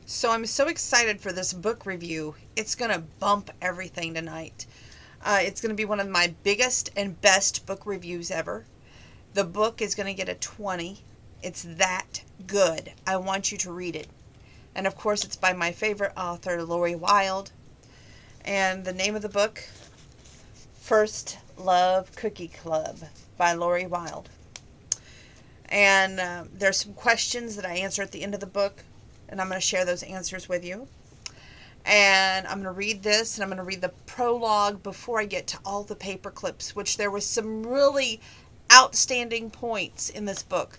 So I'm so excited for this book review. It's going to bump everything tonight. It's going to be one of my biggest and best book reviews ever. The book is going to get a 20. It's that good. I want you to read it. And of course, it's by my favorite author, Lori Wilde. And the name of the book, First Love Cookie Club by Lori Wilde. And there's some questions that I answer at the end of the book, and I'm going to share those answers with you. And I'm going to read this, and I'm going to read the prologue before I get to all the paper clips, which there was some really outstanding points in this book.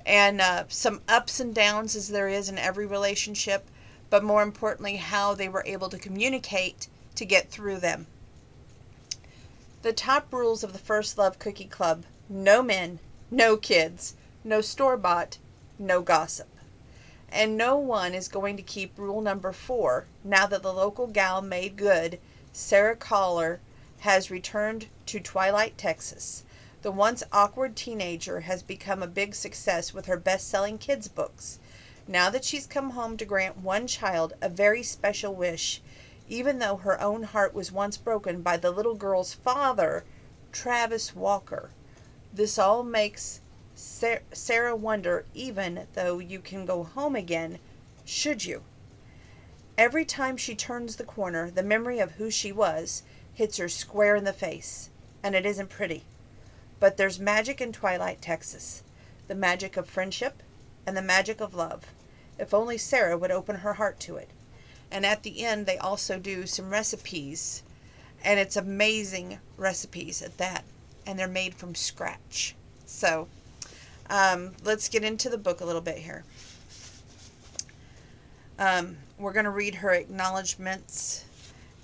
And some ups and downs as there is in every relationship, but more importantly, how they were able to communicate to get through them. The top rules of the First Love Cookie Club: no men, no kids, no store-bought, no gossip. And no one is going to keep rule number 4 now that the local gal made good, Sarah Collar, has returned to Twilight, Texas. The once awkward teenager has become a big success with her best-selling kids' books. Now that she's come home to grant one child a very special wish, even though her own heart was once broken by the little girl's father, Travis Walker. This all makes Sarah wonder, even though you can go home again, should you? Every time she turns the corner, the memory of who she was hits her square in the face, and it isn't pretty. But there's magic in Twilight, Texas. The magic of friendship and the magic of love. If only Sarah would open her heart to it. And at the end, they also do some recipes, and it's amazing recipes at that, and they're made from scratch. So let's get into the book a little bit here. We're going to read her acknowledgments,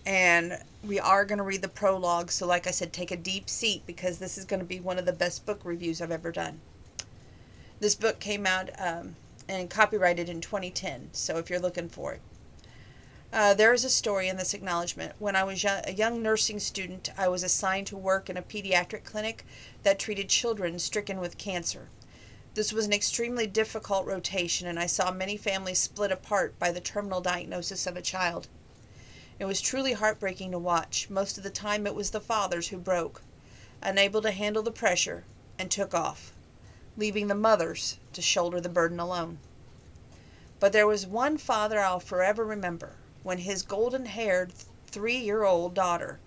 and we are going to read the prologue. So like I said, take a deep seat, because this is going to be one of the best book reviews I've ever done. This book came out and copyrighted in 2010, so if you're looking for it. There is a story in this acknowledgement. When I was a young nursing student, I was assigned to work in a pediatric clinic that treated children stricken with cancer. This was an extremely difficult rotation, and I saw many families split apart by the terminal diagnosis of a child. It was truly heartbreaking to watch. Most of the time it was the fathers who broke, unable to handle the pressure, and took off, leaving the mothers to shoulder the burden alone. But there was one father I'll forever remember. When his golden-haired 3-year-old daughter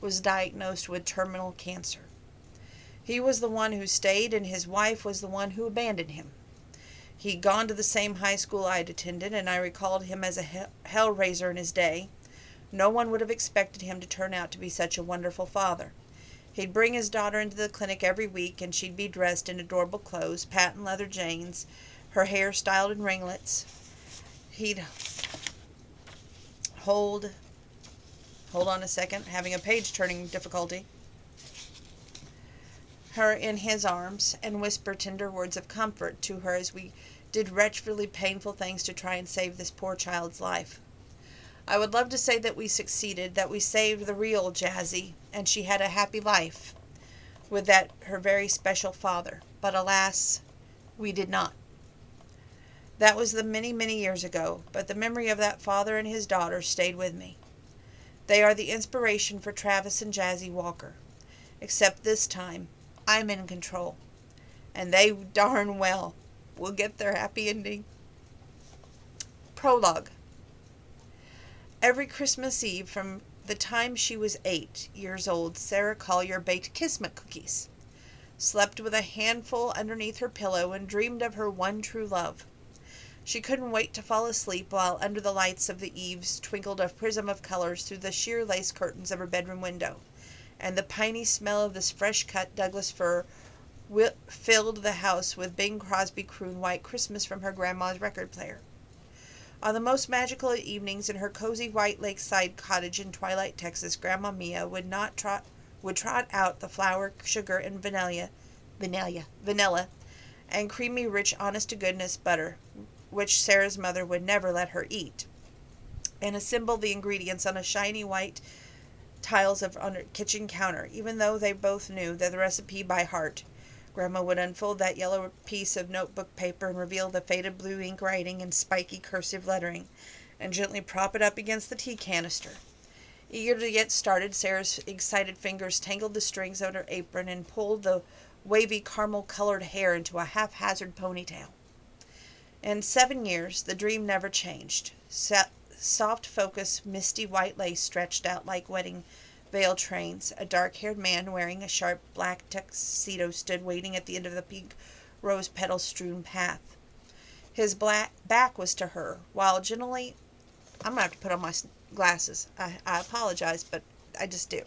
was diagnosed with terminal cancer. He was the one who stayed, and his wife was the one who abandoned him. He'd gone to the same high school I'd attended, and I recalled him as a hell-raiser in his day. No one would have expected him to turn out to be such a wonderful father. He'd bring his daughter into the clinic every week, and she'd be dressed in adorable clothes, patent leather jeans, her hair styled in ringlets. He'd hold on a second, having a page-turning difficulty, her in his arms, and whisper tender words of comfort to her as we did wretchedly painful things to try and save this poor child's life. I would love to say that we succeeded, that we saved the real Jazzy, and she had a happy life with that her very special father, but alas, we did not. That was the many, many years ago, but the memory of that father and his daughter stayed with me. They are the inspiration for Travis and Jazzy Walker. Except this time, I'm in control. And they darn well will get their happy ending. Prologue. Every Christmas Eve from the time she was 8 years old, Sarah Collier baked Kismet cookies, slept with a handful underneath her pillow, and dreamed of her one true love. She couldn't wait to fall asleep while under the lights of the eaves twinkled a prism of colors through the sheer lace curtains of her bedroom window, and the piney smell of this fresh-cut Douglas fir filled the house with Bing Crosby croon White Christmas from her grandma's record player. On the most magical evenings in her cozy white lakeside cottage in Twilight, Texas, Grandma Mia would trot out the flour, sugar, and vanilla, and creamy, rich, honest-to-goodness butter, which Sarah's mother would never let her eat, and assemble the ingredients on a shiny white tiles on her kitchen counter, even though they both knew the recipe by heart. Grandma would unfold that yellow piece of notebook paper and reveal the faded blue ink writing and spiky cursive lettering, and gently prop it up against the tea canister. Eager to get started, Sarah's excited fingers tangled the strings of her apron and pulled the wavy caramel-colored hair into a haphazard ponytail. In 7 years, the dream never changed. Soft focus, misty white lace stretched out like wedding veil trains. A dark-haired man wearing a sharp black tuxedo stood waiting at the end of the pink rose-petal-strewn path. His back was to her, while gently... I'm going to have to put on my glasses. I apologize, but I just do.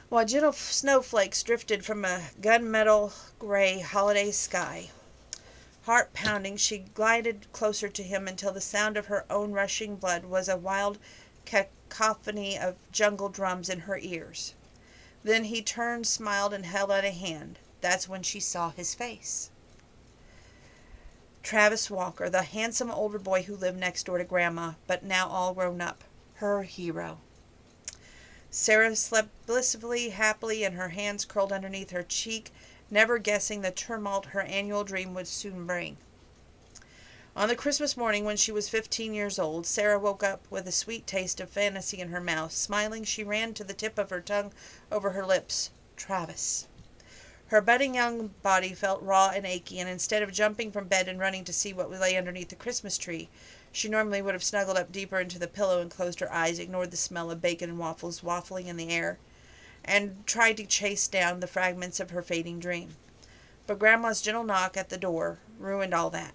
While gentle snowflakes drifted from a gunmetal gray holiday sky. Heart pounding, she glided closer to him until the sound of her own rushing blood was a wild cacophony of jungle drums in her ears. Then he turned, smiled, and held out a hand. That's when she saw his face. Travis Walker, the handsome older boy who lived next door to Grandma, but now all grown up. Her hero. Sarah slept blissfully, happily, and her hands curled underneath her cheek, never guessing the tumult her annual dream would soon bring. On the Christmas morning when she was 15 years old, Sarah woke up with a sweet taste of fantasy in her mouth. Smiling, she ran to the tip of her tongue over her lips. Travis. Her budding young body felt raw and achy, and instead of jumping from bed and running to see what lay underneath the Christmas tree, she normally would have snuggled up deeper into the pillow and closed her eyes, ignored the smell of bacon and waffles waffling in the air, and tried to chase down the fragments of her fading dream. But Grandma's gentle knock at the door ruined all that.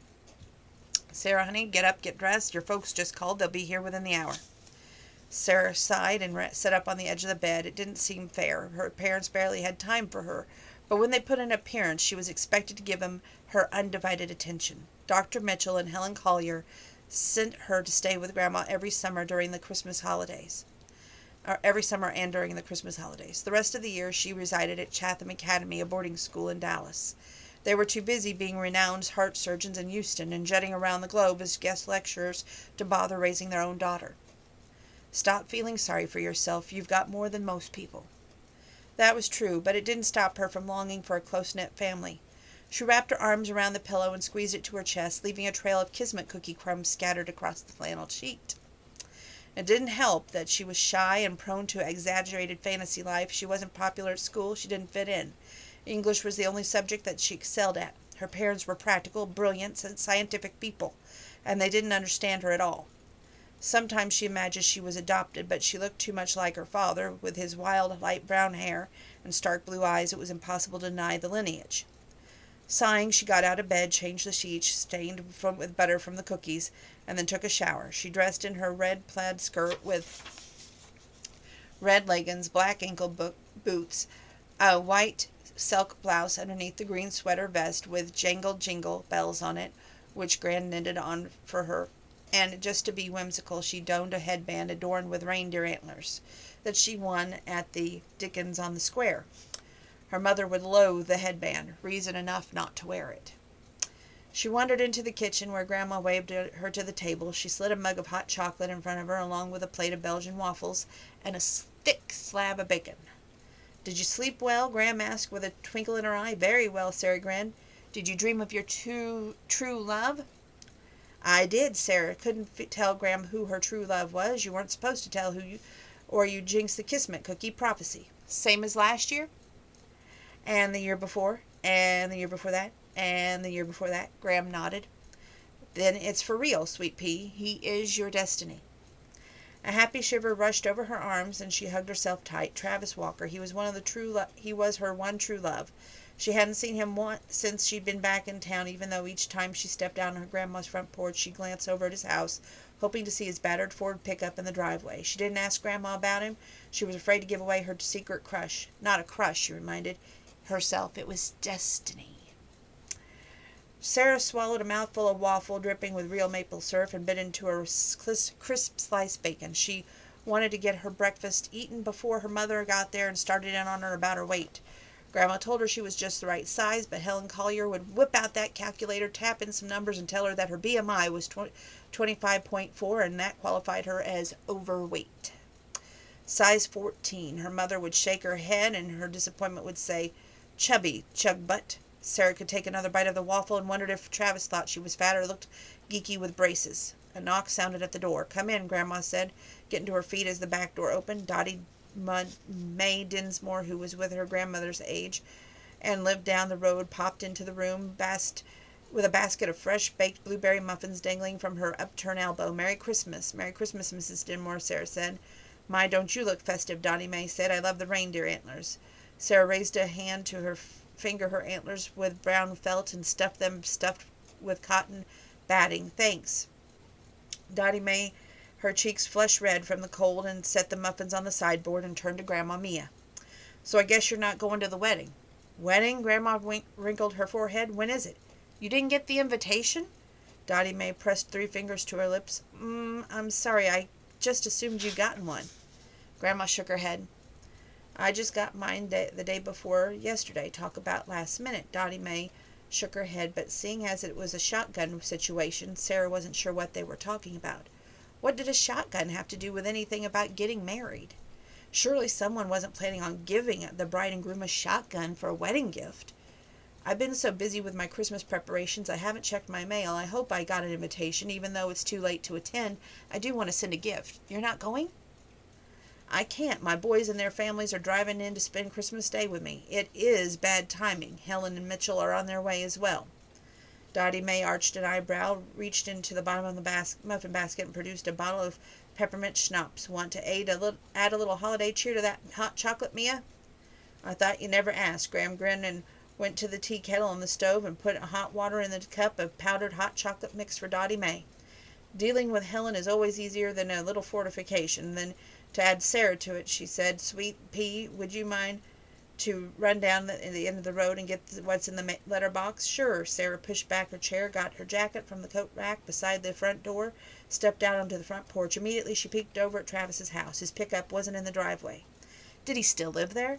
Sarah, honey, get up, get dressed. Your folks just called. They'll be here within the hour. Sarah sighed and sat up on the edge of the bed. It didn't seem fair. Her parents barely had time for her, but when they put in an appearance, she was expected to give them her undivided attention. Dr. Mitchell and Helen Collier sent her to stay with Grandma every summer during the Christmas holidays. Every summer and during the Christmas holidays. The rest of the year she resided at Chatham Academy, a boarding school in Dallas. They were too busy being renowned heart surgeons in Houston and jetting around the globe as guest lecturers to bother raising their own daughter. Stop feeling sorry for yourself. You've got more than most people. That was true, but it didn't stop her from longing for a close-knit family. She wrapped her arms around the pillow and squeezed it to her chest, leaving a trail of Kismet cookie crumbs scattered across the flannel sheet. It didn't help that she was shy and prone to exaggerated fantasy life. She wasn't popular at school. She didn't fit in. English was the only subject that she excelled at. Her parents were practical, brilliant, and scientific people, and they didn't understand her at all. Sometimes she imagined she was adopted, but she looked too much like her father, with his wild, light brown hair and stark blue eyes. It was impossible to deny the lineage. Sighing, she got out of bed, changed the sheets, stained with butter from the cookies, and then took a shower. She dressed in her red plaid skirt with red leggings, black ankle boots, a white silk blouse underneath the green sweater vest with jingle bells on it, which Gran knitted on for her. And just to be whimsical, she donned a headband adorned with reindeer antlers that she won at the Dickens on the Square. Her mother would loathe the headband, reason enough not to wear it. She wandered into the kitchen where Grandma waved her to the table. She slid a mug of hot chocolate in front of her, along with a plate of Belgian waffles and a thick slab of bacon. "Did you sleep well?" Graham asked with a twinkle in her eye. "Very well," Sarah grinned. "Did you dream of your true love?" "I did." Sarah couldn't tell Graham who her true love was. "You weren't supposed to tell or you jinxed the Kismet cookie prophecy." "Same as last year?" "And the year before, and the year before that, and the year before that." Graham nodded. "Then it's for real, sweet pea. He is your destiny." A happy shiver rushed over her arms, and she hugged herself tight. Travis Walker. He was he was her one true love. She hadn't seen him once since she'd been back in town, even though each time she stepped out on her grandma's front porch, she'd glance over at his house, hoping to see his battered Ford pickup in the driveway. She didn't ask Grandma about him. She was afraid to give away her secret crush. Not a crush, she reminded herself. It was destiny. Sarah swallowed a mouthful of waffle dripping with real maple syrup and bit into a crisp sliced bacon. She wanted to get her breakfast eaten before her mother got there and started in on her about her weight. Grandma told her she was just the right size, but Helen Collier would whip out that calculator, tap in some numbers, and tell her that her BMI was 25.4, and that qualified her as overweight. Size 14. Her mother would shake her head, and her disappointment would say, chubby chug-butt. Sarah could take another bite of the waffle and wondered if Travis thought she was fat or looked geeky with braces. A knock sounded at the door. "Come in," Grandma said, getting to her feet as the back door opened. Dottie Mae Dinsmore, who was with her grandmother's age and lived down the road, popped into the room with a basket of fresh baked blueberry muffins dangling from her upturned elbow. "Merry Christmas." "Merry Christmas, Mrs. Dinsmore," Sarah said. "My, don't you look festive," Dottie Mae said. "I love the reindeer antlers." Sarah raised a hand to her finger her antlers with brown felt and stuffed with cotton batting. "Thanks." Dottie Mae, her cheeks flushed red from the cold, and set the muffins on the sideboard and turned to Grandma Mia. "So I guess you're not going to the wedding." "Wedding?" Grandma wrinkled her forehead. "When is it? You didn't get the invitation?" Dottie Mae pressed 3 fingers to her lips. I'm sorry. I just assumed you'd gotten one." Grandma shook her head. "I just got mine the day before yesterday. Talk about last minute." Dottie Mae shook her head, but seeing as it was a shotgun situation, Sarah wasn't sure what they were talking about. What did a shotgun have to do with anything about getting married? Surely someone wasn't planning on giving the bride and groom a shotgun for a wedding gift. "I've been so busy with my Christmas preparations I haven't checked my mail. I hope I got an invitation, even though it's too late to attend. I do want to send a gift. You're not going?" "I can't. My boys and their families are driving in to spend Christmas Day with me. It is bad timing. Helen and Mitchell are on their way as well." Dottie Mae arched an eyebrow, reached into the bottom of the muffin basket, and produced a bottle of peppermint schnapps. "Want to add a little holiday cheer to that hot chocolate, Mia?" "I thought you never asked." Graham grinned and went to the tea kettle on the stove and put hot water in the cup of powdered hot chocolate mix for Dottie Mae. "Dealing with Helen is always easier than a little fortification. Then to add Sarah to it," she said, "Sweet pea, would you mind to run down the end of the road and get what's in the letter box?" "Sure." Sarah pushed back her chair, got her jacket from the coat rack beside the front door, stepped out onto the front porch. Immediately she peeked over at Travis's house. His pickup wasn't in the driveway. Did he still live there?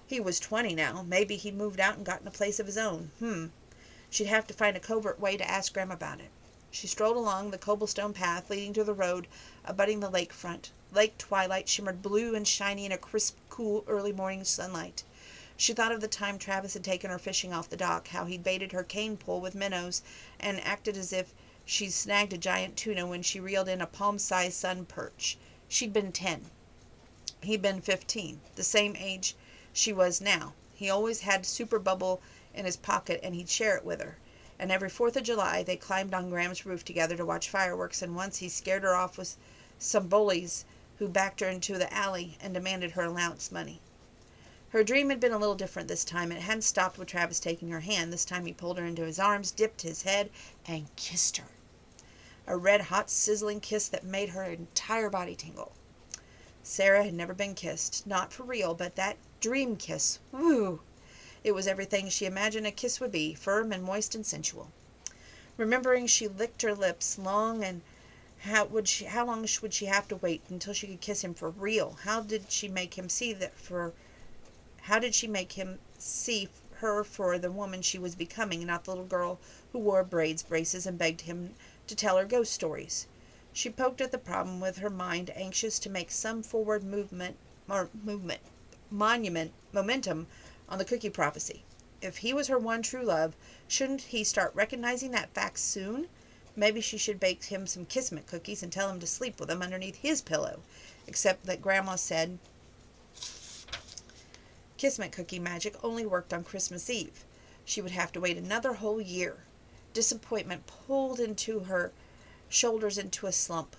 He was 20 now. Maybe he'd moved out and gotten a place of his own. She'd have to find a covert way to ask Grandma about it. She strolled along the cobblestone path leading to the road abutting the lakefront. Lake twilight shimmered blue and shiny in a crisp, cool, early morning sunlight. She thought of the time Travis had taken her fishing off the dock, how he'd baited her cane pole with minnows and acted as if she'd snagged a giant tuna when she reeled in a palm-sized sun perch. She'd been 10. He'd been 15, the same age she was now. He always had super bubble in his pocket, and he'd share it with her. And every 4th of July they climbed on Graham's roof together to watch fireworks, and once he scared her off with some bullies who backed her into the alley and demanded her allowance money. Her dream had been a little different this time. It hadn't stopped with Travis taking her hand. This time he pulled her into his arms, dipped his head, and kissed her. A red-hot, sizzling kiss that made her entire body tingle. Sarah had never been kissed. Not for real, but that dream kiss. Woo! It was everything she imagined a kiss would be, firm and moist and sensual. Remembering, she licked her lips long, and how long would she have to wait until she could kiss him for real? How did she make him see her for the woman she was becoming, not the little girl who wore braids, braces, and begged him to tell her ghost stories? She poked at the problem with her mind, anxious to make some forward momentum on the cookie prophecy. If he was her one true love, shouldn't he start recognizing that fact soon? Maybe she should bake him some Kismet cookies and tell him to sleep with them underneath his pillow. Except that Grandma said Kismet cookie magic only worked on Christmas Eve. She would have to wait another whole year. Disappointment pulled into her shoulders into a slump.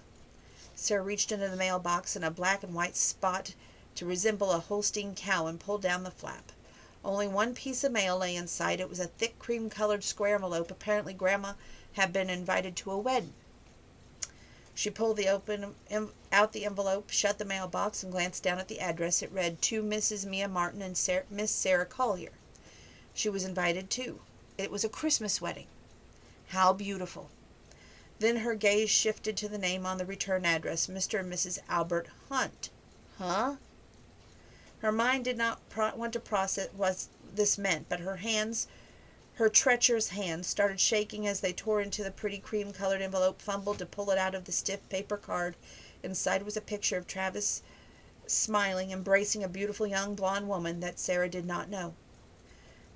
Sarah reached into the mailbox in a black and white spot to resemble a Holstein cow and pulled down the flap. Only one piece of mail lay inside. It was a thick cream-colored square envelope. Apparently Grandma had been invited to a wedding. She pulled out the envelope, shut the mailbox, and glanced down at the address. It read, "To Mrs. Mia Martin and Miss Sarah Collier." She was invited too. It was a Christmas wedding. How beautiful. Then her gaze shifted to the name on the return address, Mr. and Mrs. Albert Hunt. Huh? Her mind did not want to process what this meant, but her treacherous hands, started shaking as they tore into the pretty cream-colored envelope, fumbled to pull it out of the stiff paper card. Inside was a picture of Travis smiling, embracing a beautiful young blonde woman that Sarah did not know.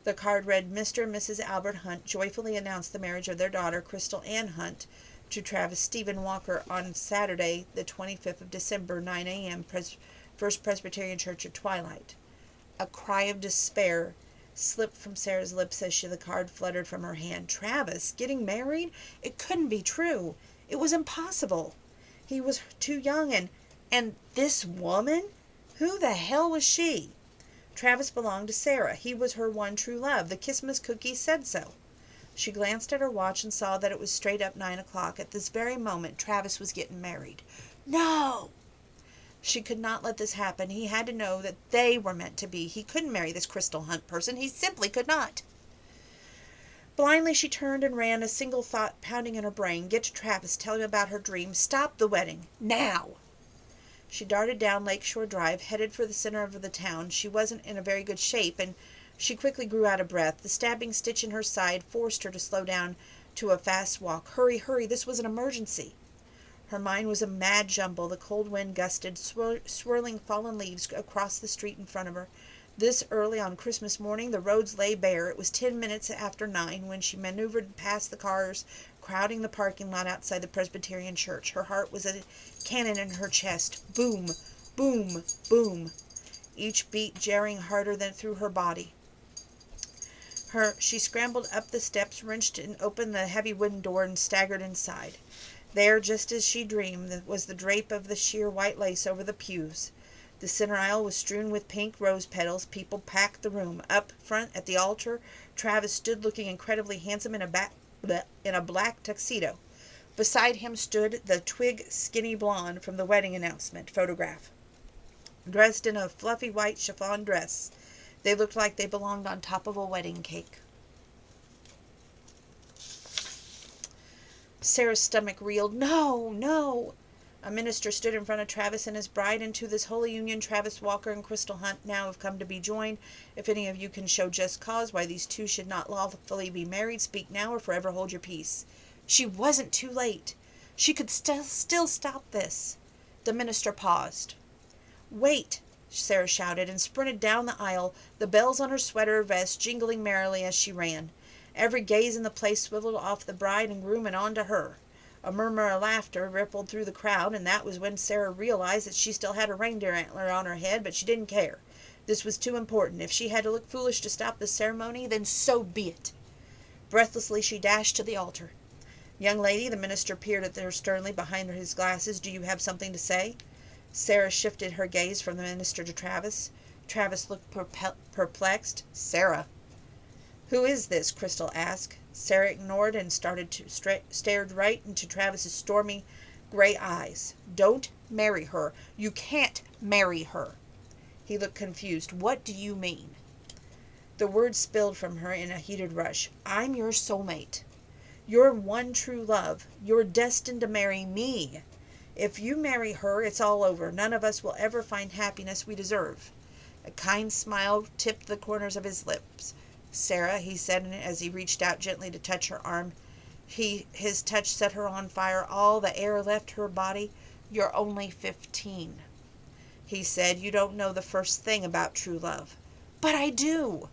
The card read, Mr. and Mrs. Albert Hunt joyfully announce the marriage of their daughter, Crystal Ann Hunt, to Travis Stephen Walker on Saturday, the 25th of December, 9 a.m., First Presbyterian Church at twilight. A cry of despair slipped from Sarah's lips as the card fluttered from her hand. Travis getting married? It couldn't be true. It was impossible. He was too young, and this woman? Who the hell was she? Travis belonged to Sarah. He was her one true love. The Christmas cookies said so. She glanced at her watch and saw that it was straight up 9 o'clock. At this very moment, Travis was getting married. No! She could not let this happen. He had to know that they were meant to be. He couldn't marry this Crystal Hunt person. He simply could not. Blindly she turned and ran, a single thought pounding in her brain. Get to Travis. Tell him about her dream. Stop the wedding. Now! She darted down Lakeshore Drive, headed for the center of the town. She wasn't in a very good shape, and she quickly grew out of breath. The stabbing stitch in her side forced her to slow down to a fast walk. Hurry, hurry, this was an emergency. Her mind was a mad jumble. The cold wind gusted, swirling fallen leaves across the street in front of her. This early on Christmas morning, the roads lay bare. It was 10 minutes after 9 when she maneuvered past the cars crowding the parking lot outside the Presbyterian Church. Her heart was a cannon in her chest. Boom, boom, boom. Each beat jarring harder than through her body. She scrambled up the steps, wrenched and opened the heavy wooden door, and staggered inside. There, just as she dreamed, was the drape of the sheer white lace over the pews. The center aisle was strewn with pink rose petals. People packed the room. Up front at the altar, Travis stood looking incredibly handsome in a black tuxedo. Beside him stood the twig skinny blonde from the wedding announcement photograph, dressed in a fluffy white chiffon dress. They looked like they belonged on top of a wedding cake. Sarah's stomach reeled. No, no. A minister stood in front of Travis and his bride. Into this holy union Travis Walker and Crystal Hunt now have come to be joined. If any of you can show just cause why these two should not lawfully be married, speak now or forever hold your peace. She wasn't too late. She could still stop this. The minister paused. Wait, Sarah shouted, and sprinted down the aisle, the bells on her sweater vest jingling merrily as she ran. Every gaze in the place swiveled off the bride and groom and on to her. A murmur of laughter rippled through the crowd, and that was when Sarah realized that she still had a reindeer antler on her head, but she didn't care. This was too important. If she had to look foolish to stop the ceremony, then so be it. Breathlessly she dashed to the altar. Young lady, the minister peered at her sternly behind his glasses. Do you have something to say? Sarah shifted her gaze from the minister to Travis. Travis looked perplexed. Sarah. Who is this? Crystal asked. Sarah ignored and stared right into Travis's stormy gray eyes. Don't marry her. You can't marry her. He looked confused. What do you mean? The words spilled from her in a heated rush. I'm your soulmate. Your one true love. You're destined to marry me. If you marry her, it's all over. None of us will ever find happiness we deserve. A kind smile tipped the corners of his lips. Sarah, he said as he reached out gently to touch her arm. His touch set her on fire. All the air left her body. You're only 15. He said, you don't know the first thing about true love. But I do.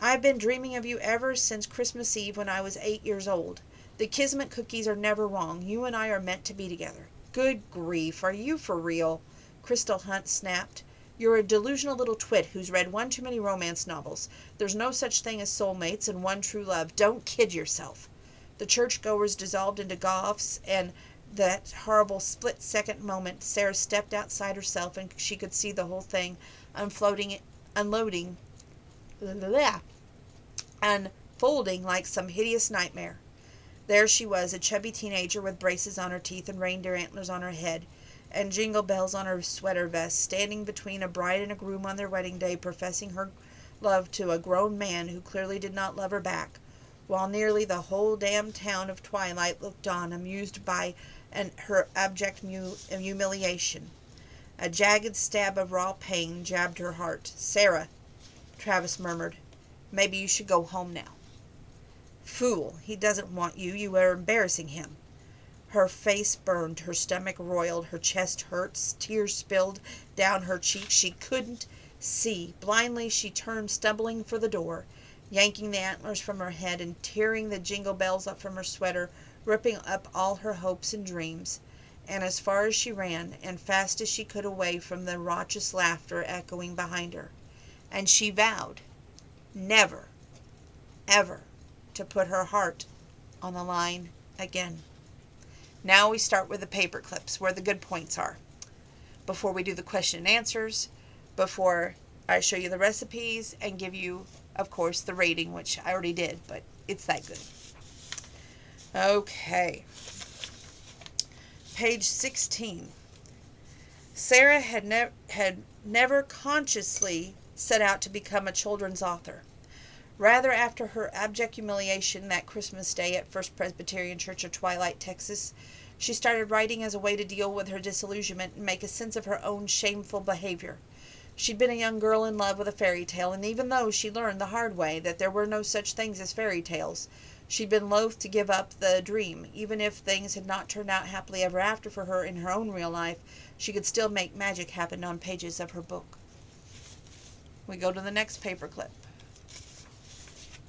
I've been dreaming of you ever since Christmas Eve when I was 8 years old. The Kismet cookies are never wrong. You and I are meant to be together. Good grief, are you for real? Crystal Hunt snapped. You're a delusional little twit who's read one too many romance novels. There's no such thing as soulmates and one true love. Don't kid yourself. The churchgoers dissolved into gauffs, and that horrible split-second moment, Sarah stepped outside herself and she could see the whole thing unfolding like some hideous nightmare. There she was, a chubby teenager with braces on her teeth and reindeer antlers on her head, and jingle bells on her sweater vest, standing between a bride and a groom on their wedding day, professing her love to a grown man who clearly did not love her back, while nearly the whole damn town of Twilight looked on, amused by her abject humiliation. A jagged stab of raw pain jabbed her heart. Sarah, Travis murmured, maybe you should go home now. Fool, he doesn't want you. You are embarrassing him. Her face burned, her stomach roiled, her chest hurt, tears spilled down her cheeks. She couldn't See, blindly she turned stumbling for the door, yanking the antlers from her head and tearing the jingle bells up from her sweater, ripping up all her hopes and dreams. And as far as she ran, and fast as she could away from the raucous laughter echoing behind her. And she vowed never, ever to put her heart on the line again. Now we start with the paper clips, where the good points are. Before we do the question and answers, before I show you the recipes and give you, of course, the rating, which I already did, but it's that good. Okay. Page 16. Sarah had never consciously set out to become a children's author. Rather, after her abject humiliation that Christmas Day at First Presbyterian Church of Twilight, Texas, she started writing as a way to deal with her disillusionment and make a sense of her own shameful behavior. She'd been a young girl in love with a fairy tale, and even though she learned the hard way that there were no such things as fairy tales, she'd been loath to give up the dream. Even if things had not turned out happily ever after for her in her own real life, she could still make magic happen on pages of her book. We go to the next paperclip.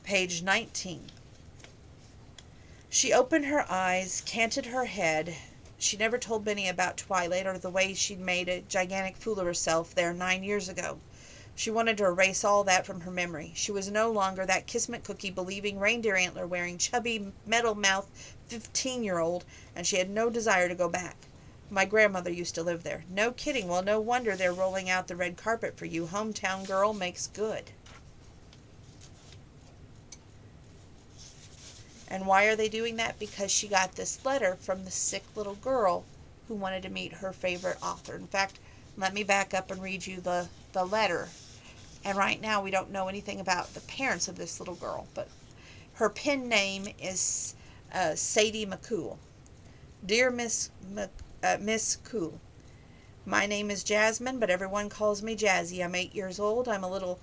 Page 19. She opened her eyes, canted her head. She never told Benny about Twilight or the way she'd made a gigantic fool of herself there 9 years ago. She wanted to erase all that from her memory. She was no longer that Kismet cookie believing, reindeer antler wearing, chubby, metal mouthed 15-year-old, and she had no desire to go back. My grandmother used to live there. No kidding. Well, no wonder they're rolling out the red carpet for you. Hometown girl makes good. And why are they doing that? Because she got this letter from the sick little girl who wanted to meet her favorite author. In fact, let me back up and read you the letter. And right now we don't know anything about the parents of this little girl, but her pen name is Sadie McCool. Dear Miss Cool, my name is Jasmine, but everyone calls me Jazzy. I'm 8 years old. I'm a little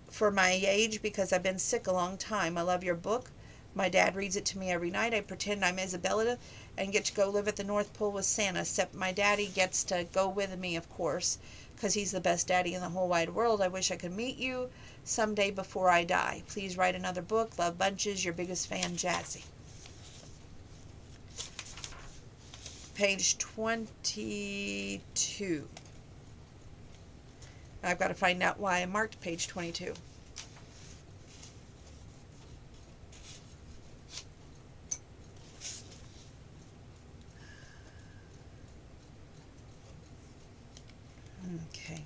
for my age because I've been sick a long time. I love your book. My dad reads it to me every night. I pretend I'm Isabella and get to go live at the North Pole with Santa, except my daddy gets to go with me, of course, because he's the best daddy in the whole wide world. I wish I could meet you someday before I die. Please write another book. Love bunches. Your biggest fan, Jazzy. Page 22. I've got to find out why I marked page 22. Okay.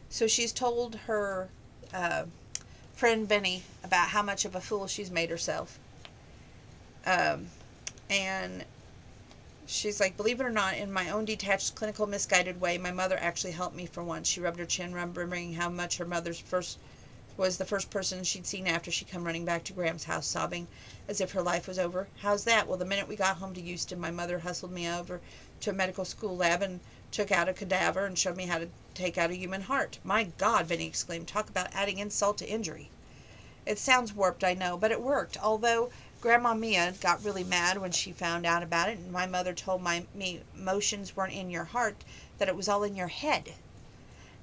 So she's told her friend Benny about how much of a fool she's made herself. And she's like, believe it or not, in my own detached, clinical, misguided way, my mother actually helped me for once. She rubbed her chin, remembering how much her mother's was the first person she'd seen after she come running back to Graham's house, sobbing as if her life was over. How's that? Well, the minute we got home to Houston, my mother hustled me over to a medical school lab and took out a cadaver and showed me how to take out a human heart. My God, Benny exclaimed. Talk about adding insult to injury. It sounds warped, I know, but it worked. Although Grandma Mia got really mad when she found out about it, and my mother told me emotions weren't in your heart, that it was all in your head.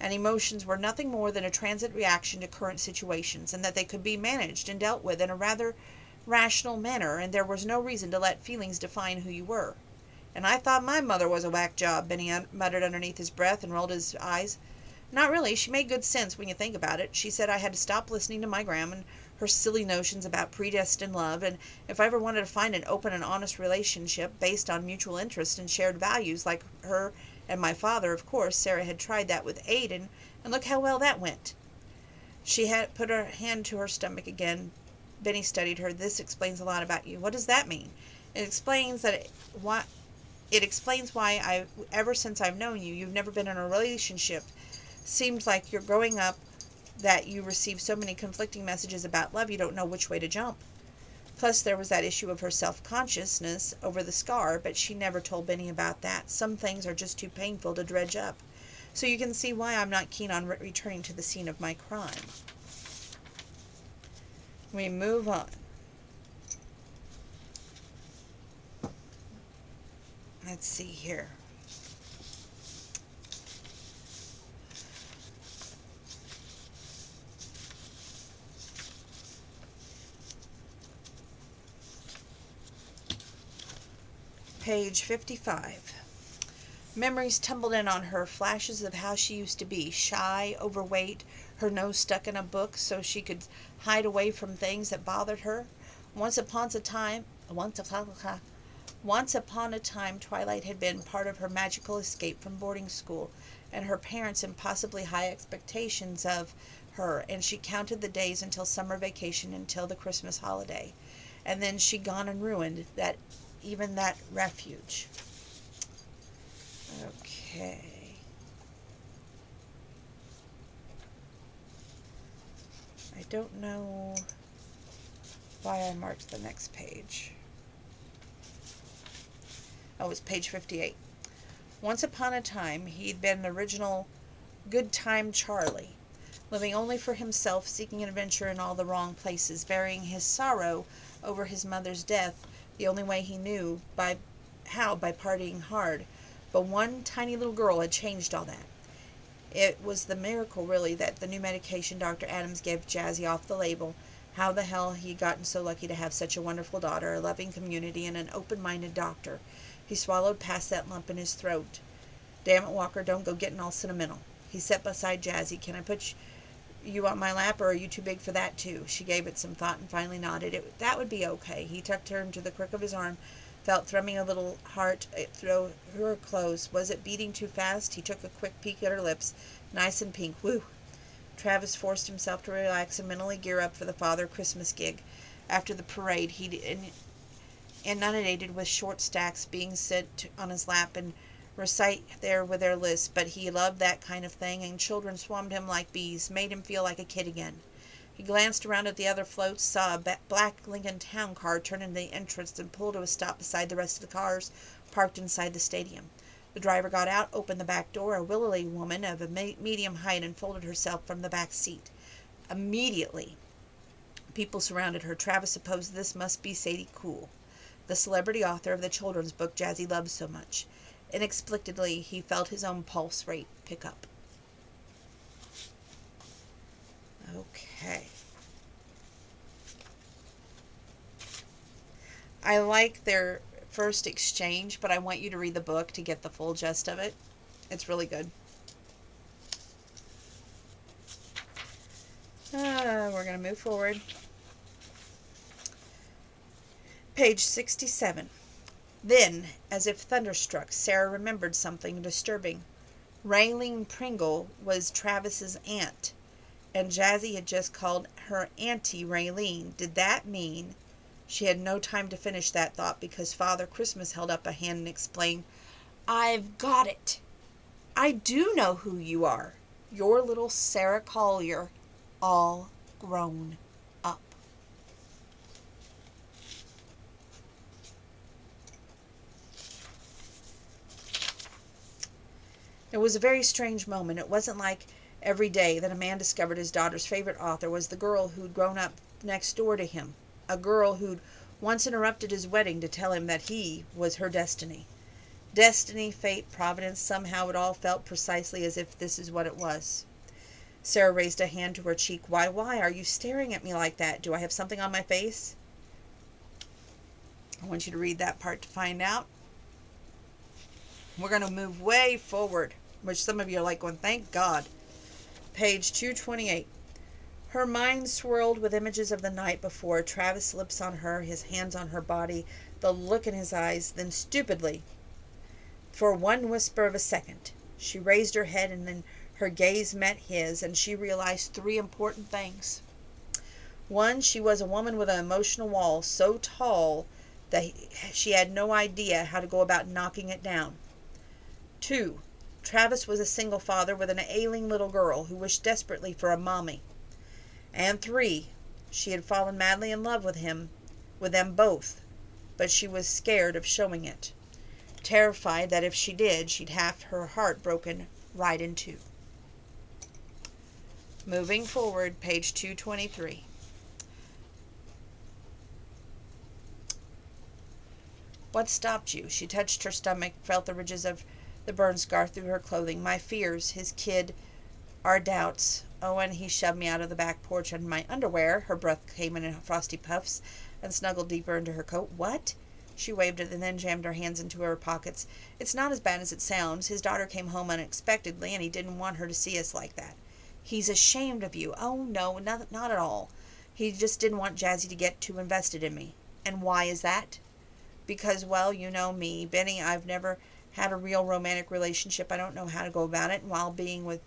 And emotions were nothing more than a transient reaction to current situations, and that they could be managed and dealt with in a rather rational manner, and there was no reason to let feelings define who you were. And I thought my mother was a whack job, Benny muttered underneath his breath and rolled his eyes. Not really. She made good sense when you think about it. She said I had to stop listening to my grandma and her silly notions about predestined love, and if I ever wanted to find an open and honest relationship based on mutual interest and shared values like her and my father, of course, Sarah had tried that with Aiden, and look how well that went. She had put her hand to her stomach again. Benny studied her. This explains a lot about you. What does that mean? It explains why ever since I've known you, you've never been in a relationship. Seems like you're growing up that you receive so many conflicting messages about love you don't know which way to jump. Plus, there was that issue of her self-consciousness over the scar, but she never told Benny about that. Some things are just too painful to dredge up. So you can see why I'm not keen on returning to the scene of my crime. We move on. let's see here. Page 55. Memories tumbled in on her, flashes of how she used to be, shy, overweight, her nose stuck in a book so she could hide away from things that bothered her. Once upon a time, Twilight had been part of her magical escape from boarding school, and her parents' impossibly high expectations of her, and she counted the days until summer vacation, until the Christmas holiday. And then she gone and ruined that refuge. Okay. I don't know why I marked the next page. Oh, it's page 58. Once upon a time, he'd been the original good time Charlie, living only for himself, seeking adventure in all the wrong places, burying his sorrow over his mother's death the only way he knew by partying hard. But one tiny little girl had changed all that. It was the miracle, really, that the new medication Dr. Adams gave Jazzy off the label. How the hell he'd gotten so lucky to have such a wonderful daughter, a loving community, and an open-minded doctor. He swallowed past that lump in his throat. Damn it, Walker, don't go getting all sentimental. He sat beside Jazzy. Can I put you on my lap, or are you too big for that, too? She gave it some thought and finally nodded. That would be okay. He tucked her into the crook of his arm, felt thrumming a little heart through her clothes. Was it beating too fast? He took a quick peek at her lips. Nice and pink. Woo! Travis forced himself to relax and mentally gear up for the Father Christmas gig. After the parade, he'd inundated with short stacks being set on his lap and recite there with their lists, but he loved that kind of thing, and children swarmed him like bees, made him feel like a kid again. He glanced around at the other floats, saw a black Lincoln Town car turn into the entrance and pull to a stop beside the rest of the cars parked inside the stadium. The driver got out, opened the back door. A willowy woman of a medium height unfolded herself from the back seat. Immediately, people surrounded her. Travis supposed this must be Sadie Cool, the celebrity author of the children's book Jazzy loved so much. Inexplicably, he felt his own pulse rate pick up. Okay. I like their first exchange, but I want you to read the book to get the full gist of it. It's really good. We're going to move forward. Page 67. Then, as if thunderstruck, Sarah remembered something disturbing. Raylene Pringle was Travis's aunt, and Jazzy had just called her Auntie Raylene. Did that mean... She had no time to finish that thought because Father Christmas held up a hand and explained, I've got it. I do know who you are. Your little Sarah Collier, all grown up. It was a very strange moment. It wasn't like every day that a man discovered his daughter's favorite author was the girl who'd grown up next door to him. A girl who'd once interrupted his wedding to tell him that he was her destiny. Destiny, fate, providence, somehow it all felt precisely as if this is what it was. Sarah raised a hand to her cheek. Why are you staring at me like that? Do I have something on my face? I want you to read that part to find out. We're going to move way forward, which some of you are like going, thank God. Page 228. Her mind swirled with images of the night before, Travis' lips on her, his hands on her body, the look in his eyes, then stupidly, for one whisper of a second, she raised her head and then her gaze met his, and she realized three important things. One, she was a woman with an emotional wall so tall that she had no idea how to go about knocking it down. 2, Travis was a single father with an ailing little girl who wished desperately for a mommy. And 3, she had fallen madly in love with them both, but she was scared of showing it, terrified that if she did, she'd have her heart broken right in two. Moving forward, page 223. What stopped you? She touched her stomach, felt the ridges of the burn scar through her clothing. My fears, his kid, our doubts. Oh, and he shoved me out of the back porch in my underwear. Her breath came in frosty puffs and snuggled deeper into her coat. What? She waved it and then jammed her hands into her pockets. It's not as bad as it sounds. His daughter came home unexpectedly, and he didn't want her to see us like that. He's ashamed of you. Oh, no, not at all. He just didn't want Jazzy to get too invested in me. And why is that? Because, well, you know me, Benny, I've never had a real romantic relationship. I don't know how to go about it, and while being with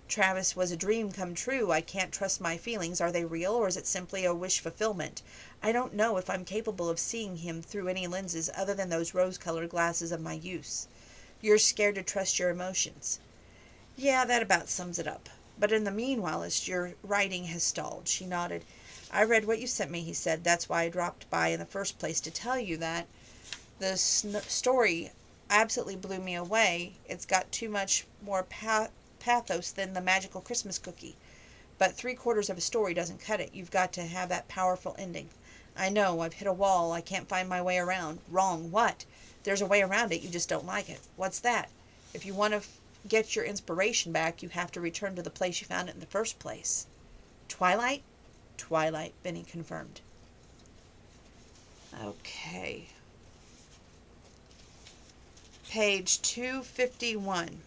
Travis was a dream come true, I can't trust my feelings. Are they real, or is it simply a wish fulfillment? I don't know if I'm capable of seeing him through any lenses other than those rose-colored glasses of my youth. You're scared to trust your emotions. Yeah, that about sums it up. But in the meanwhile, as your writing has stalled. She nodded. I read what you sent me, he said. That's why I dropped by in the first place, to tell you that the story absolutely blew me away. It's got too much more pathos than the magical Christmas cookie. But 3/4 of a story doesn't cut it. You've got to have that powerful ending. I know, I've hit a wall. I can't find my way around. Wrong. What? There's a way around it. You just don't like it. What's that? If you want to get your inspiration back, you have to return to the place you found it in the first place. Twilight? Twilight, Benny confirmed. Okay. Page 251.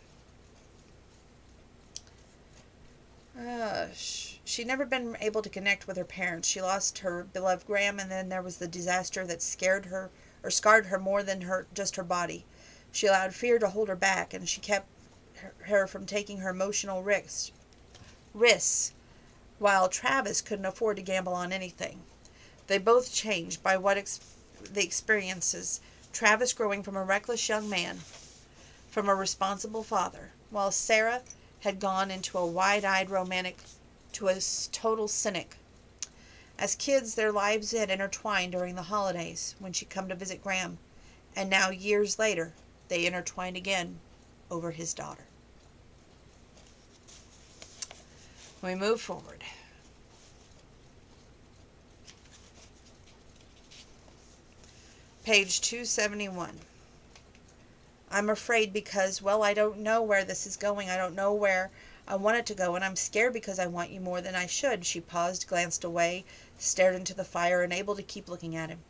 She'd never been able to connect with her parents. She lost her beloved Graham, and then there was the disaster that scared her, or scarred her more than just her body. She allowed fear to hold her back, and she kept her from taking her emotional risks, while Travis couldn't afford to gamble on anything. They both changed by the experiences. Travis growing from a reckless young man, from a responsible father, while Sarah had gone into a wide-eyed romantic to a total cynic. As kids, their lives had intertwined during the holidays when she'd come to visit Graham, and now, years later, they intertwined again over his daughter. We move forward. Page 271. I'm afraid because, well, I don't know where this is going. I don't know where I want it to go, and I'm scared because I want you more than I should. She paused, glanced away, stared into the fire, unable to keep looking at him.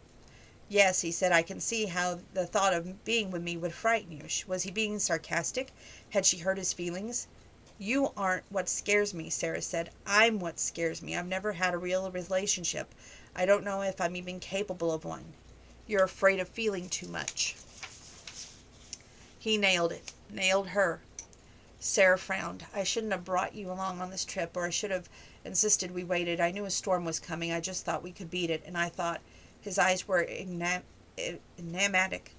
Yes, he said, I can see how the thought of being with me would frighten you. Was he being sarcastic? Had she hurt his feelings? You aren't what scares me, Sarah said. I'm what scares me. I've never had a real relationship. I don't know if I'm even capable of one. You're afraid of feeling too much. He nailed it. Nailed her. Sarah frowned. I shouldn't have brought you along on this trip, or I should have insisted we waited. I knew a storm was coming. I just thought we could beat it, and I thought. His eyes were enigmatic.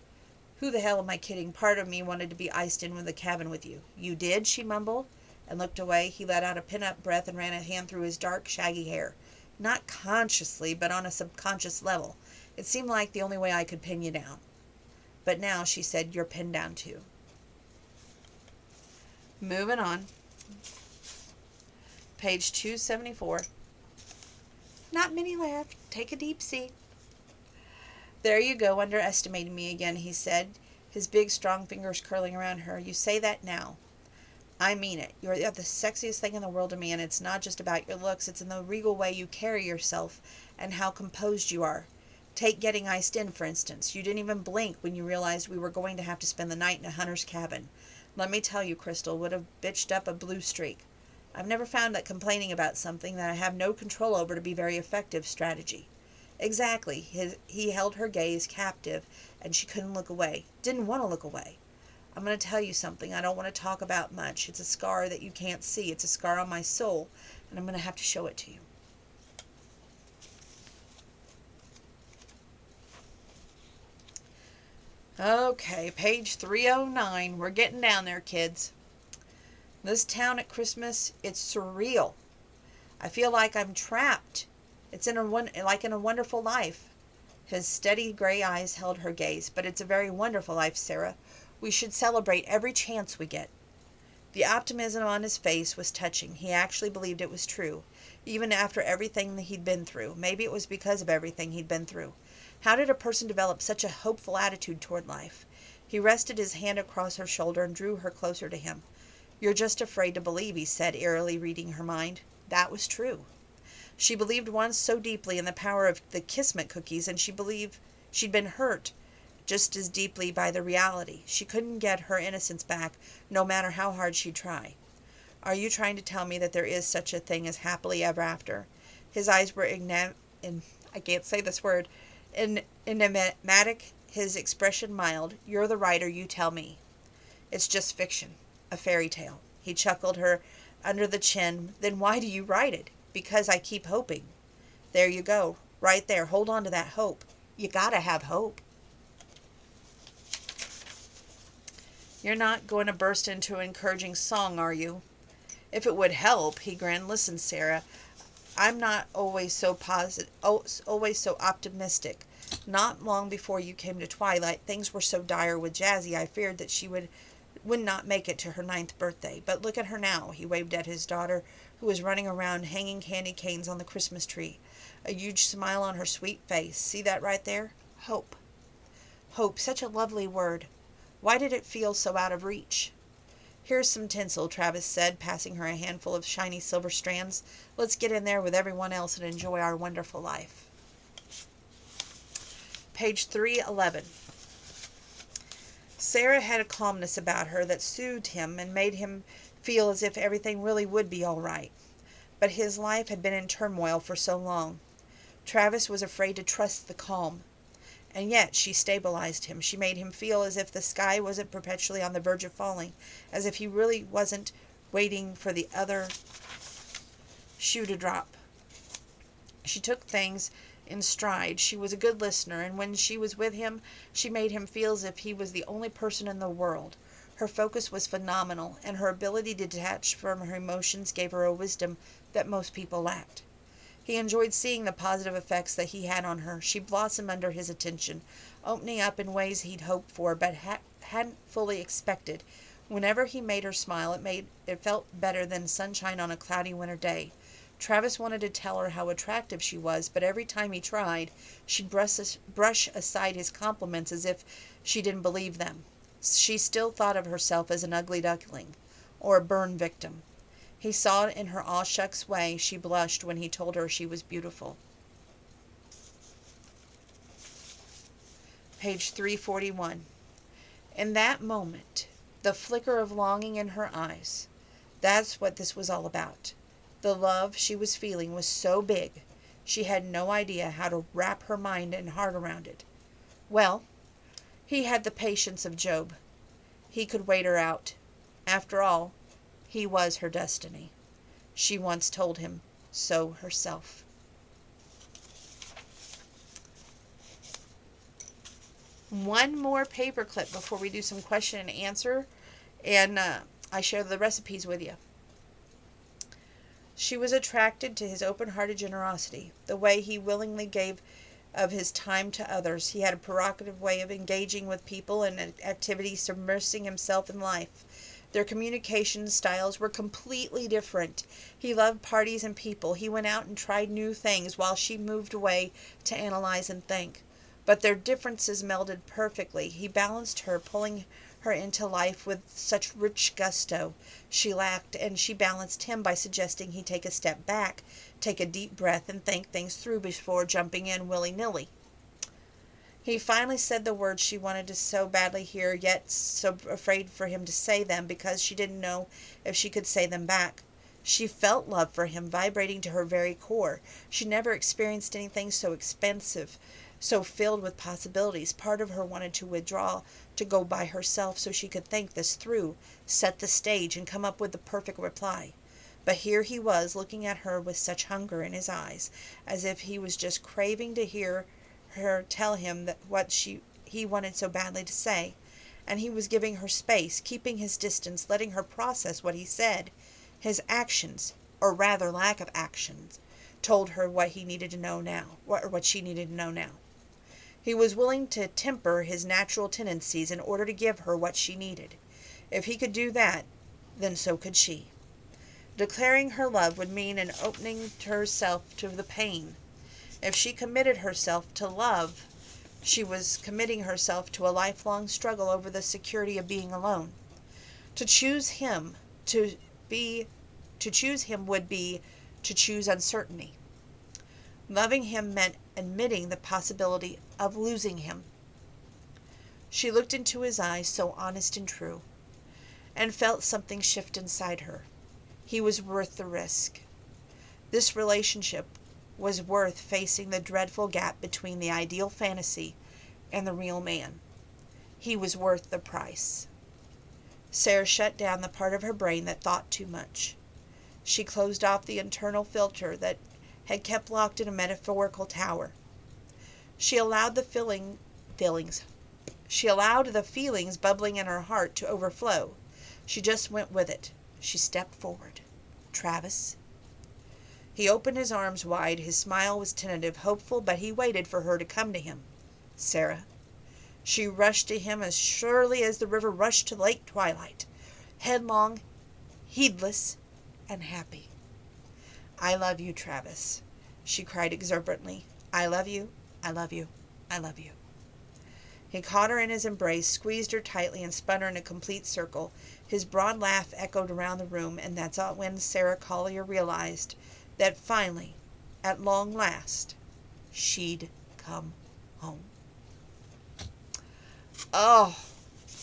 Who the hell am I kidding? Part of me wanted to be iced in with the cabin with you. You did? She mumbled, and looked away. He let out a pent-up breath and ran a hand through his dark, shaggy hair. Not consciously, but on a subconscious level. It seemed like the only way I could pin you down. But now, she said, you're pinned down too. Moving on. Page 274. Not many left. Take a deep seat. There you go, underestimating me again, he said, his big, strong fingers curling around her. You say that now. I mean it. You're the sexiest thing in the world to me, and it's not just about your looks. It's in the regal way you carry yourself and how composed you are. Take getting iced in, for instance. You didn't even blink when you realized we were going to have to spend the night in a hunter's cabin. Let me tell you, Crystal would have bitched up a blue streak. I've never found that complaining about something that I have no control over to be very effective strategy. Exactly. He held her gaze captive, and she couldn't look away. Didn't want to look away. I'm going to tell you something I don't want to talk about much. It's a scar that you can't see. It's a scar on my soul, and I'm going to have to show it to you. Okay, page 309. We're getting down there, kids. This town at Christmas, it's surreal. I feel like I'm trapped. It's like in a wonderful life. His steady gray eyes held her gaze. But it's a very wonderful life, Sarah. We should celebrate every chance we get. The optimism on his face was touching. He actually believed it was true, even after everything that he'd been through. Maybe it was because of everything he'd been through. How did a person develop such a hopeful attitude toward life? He rested his hand across her shoulder and drew her closer to him. "You're just afraid to believe," he said, eerily reading her mind. That was true. She believed once so deeply in the power of the Kismet cookies, and she believed she'd been hurt just as deeply by the reality. She couldn't get her innocence back, no matter how hard she'd try. "Are you trying to tell me that there is such a thing as happily ever after?" His eyes were I can't say this word, enigmatic, his expression mild. "You're the writer, you tell me." "It's just fiction, a fairy tale." He chuckled her under the chin. "Then why do you write it?" "Because I keep hoping." "There you go. Right there. Hold on to that hope. You gotta have hope." "You're not going to burst into an encouraging song, are you?" "If it would help," he grinned. "Listen, Sarah, I'm not always so always so optimistic. Not long before you came to Twilight, things were so dire with Jazzy I feared that she would not make it to her 9th birthday. But look at her now." He waved at his daughter, who was running around hanging candy canes on the Christmas tree, a huge smile on her sweet face. "See that right there? Hope. Hope, such a lovely word. Why did it feel so out of reach?" "Here's some tinsel," Travis said, passing her a handful of shiny silver strands. "Let's get in there with everyone else and enjoy our wonderful life." Page 311. Sarah had a calmness about her that soothed him and made him feel as if everything really would be all right. But his life had been in turmoil for so long. Travis was afraid to trust the calm. And yet she stabilized him. She made him feel as if the sky wasn't perpetually on the verge of falling, as if he really wasn't waiting for the other shoe to drop. She took things in stride. She was a good listener, and when she was with him, she made him feel as if he was the only person in the world. Her focus was phenomenal, and her ability to detach from her emotions gave her a wisdom that most people lacked. He enjoyed seeing the positive effects that he had on her. She blossomed under his attention, opening up in ways he'd hoped for but hadn't fully expected. Whenever he made her smile, it felt better than sunshine on a cloudy winter day. Travis wanted to tell her how attractive she was, but every time he tried, she'd brush aside his compliments as if she didn't believe them. She still thought of herself as an ugly duckling, or a burn victim. He saw it in her aw-shucks way. She blushed when he told her she was beautiful. Page 341. In that moment, the flicker of longing in her eyes, that's what this was all about. The love she was feeling was so big, she had no idea how to wrap her mind and heart around it. Well, he had the patience of Job. He could wait her out. After all, he was her destiny. She once told him so herself. One more paperclip before we do some question and answer, and I share the recipes with you. She was attracted to his open-hearted generosity, the way he willingly gave of his time to others. He had a provocative way of engaging with people and activities, submersing himself in life. Their communication styles were completely different. He loved parties and people. He went out and tried new things while she moved away to analyze and think. But their differences melded perfectly. He balanced her, pulling her into life with such rich gusto. She laughed, and she balanced him by suggesting he take a step back, take a deep breath, and think things through before jumping in willy-nilly. He finally said the words she wanted to so badly hear, yet so afraid for him to say them because she didn't know if she could say them back. She felt love for him vibrating to her very core. She never experienced anything so expansive, so filled with possibilities. Part of her wanted to withdraw, to go by herself so she could think this through, set the stage, and come up with the perfect reply. But here he was, looking at her with such hunger in his eyes, as if he was just craving to hear her tell him that what he wanted so badly to say, and he was giving her space, keeping his distance, letting her process what he said. His actions, or rather lack of actions, told her what he needed to know now, or what she needed to know now. He was willing to temper his natural tendencies in order to give her what she needed. If he could do that, then so could she. Declaring her love would mean an opening to herself to the pain. If she committed herself to love, she was committing herself to a lifelong struggle over the security of being alone. To choose him would be to choose uncertainty. Loving him meant admitting the possibility of losing him. She looked into his eyes, so honest and true, and felt something shift inside her. He was worth the risk. This relationship was worth facing the dreadful gap between the ideal fantasy and the real man. He was worth the price. Sarah shut down the part of her brain that thought too much. She closed off the internal filter that had kept locked in a metaphorical tower. She allowed the feelings bubbling in her heart to overflow. She just went with it. She stepped forward. Travis. He opened his arms wide. His smile was tentative, hopeful, but he waited for her to come to him. Sarah. She rushed to him as surely as the river rushed to Lake Twilight, headlong, heedless, and happy. I love you, Travis, she cried exuberantly. I love you, I love you, I love you. He caught her in his embrace, squeezed her tightly, and spun her in a complete circle. His broad laugh echoed around the room, and that's when Sarah Collier realized that finally, at long last, she'd come home. Oh,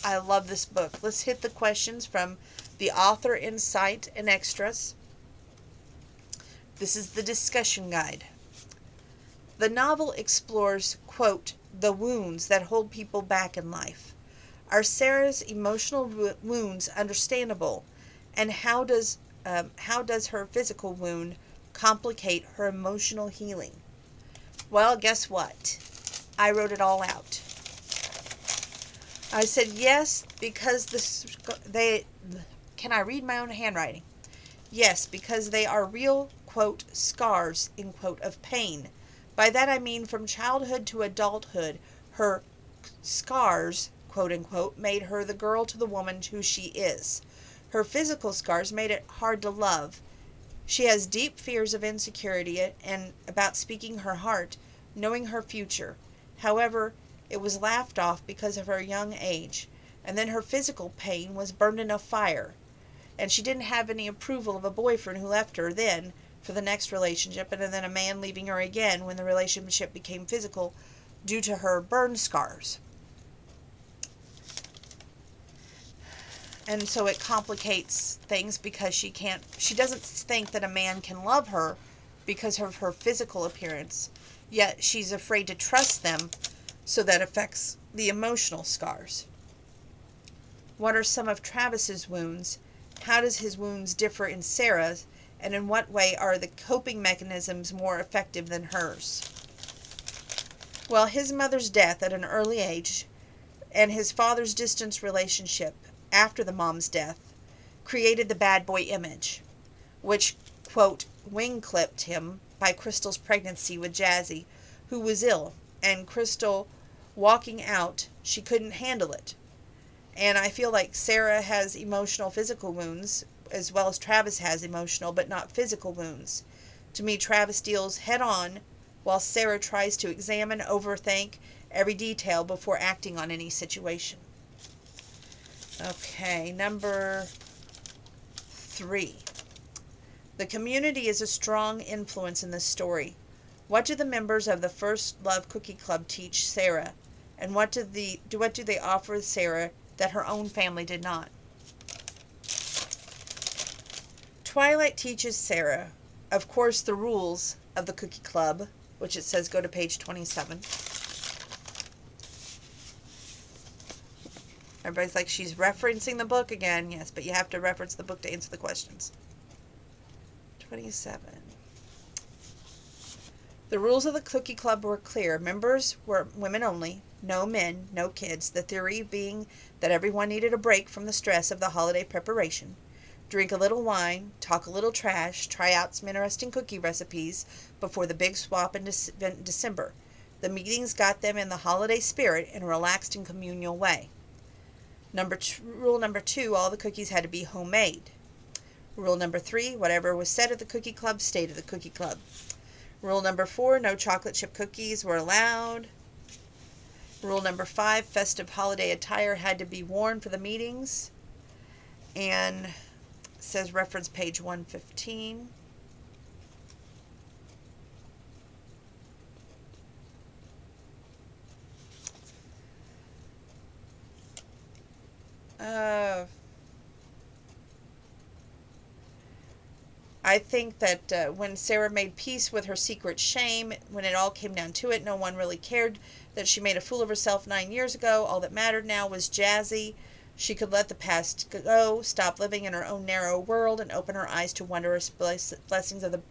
I love this book. Let's hit the questions from the author insight and extras. This is the discussion guide. The novel explores, quote, the wounds that hold people back in life. Are Sarah's emotional wounds understandable? And how does her physical wound complicate her emotional healing? Well, guess what? I wrote it all out. I said yes because can I read my own handwriting? Yes, because they are real, quote, scars, in quote, of pain. By that I mean from childhood to adulthood, her scars, quote unquote, made her the girl to the woman who she is. Her physical scars made it hard to love. She has deep fears of insecurity and about speaking her heart, knowing her future. However, it was laughed off because of her young age, and then her physical pain was burned in a fire, and she didn't have any approval of a boyfriend who left her then for the next relationship, and then a man leaving her again when the relationship became physical due to her burn scars. And so it complicates things because she doesn't think that a man can love her because of her physical appearance, yet she's afraid to trust them, so that affects the emotional scars. What are some of Travis's wounds? How does his wounds differ in Sarah's? And in what way are the coping mechanisms more effective than hers? Well, his mother's death at an early age and his father's distant relationship after the mom's death created the bad boy image, which, quote, wing-clipped him by Crystal's pregnancy with Jazzy, who was ill, and Crystal walking out, she couldn't handle it. And I feel like Sarah has emotional, physical wounds, as well as Travis has emotional, but not physical wounds. To me, Travis deals head on, while Sarah tries to examine, overthink every detail before acting on any situation. Okay, number 3. The community is a strong influence in this story. What do the members of the First Love Cookie Club teach Sarah? And what do they offer Sarah that her own family did not? Twilight teaches Sarah, of course, the rules of the Cookie Club, which it says go to page 27. Everybody's like, she's referencing the book again. Yes, but you have to reference the book to answer the questions. 27. The rules of the Cookie Club were clear. Members were women only. No men, no kids. The theory being that everyone needed a break from the stress of the holiday preparation. Drink a little wine, talk a little trash, try out some interesting cookie recipes before the big swap in December. The meetings got them in the holiday spirit in a relaxed and communal way. Rule number 2, all the cookies had to be homemade. Rule number 3, whatever was said at the cookie club stayed at the cookie club. Rule number 4, no chocolate chip cookies were allowed. Rule number 5, festive holiday attire had to be worn for the meetings. And it says reference page 115. I think that when Sarah made peace with her secret shame, when it all came down to it, no one really cared that she made a fool of herself 9 years ago. All that mattered now was Jazzy. She could let the past go, stop living in her own narrow world, and open her eyes to wondrous blessings of the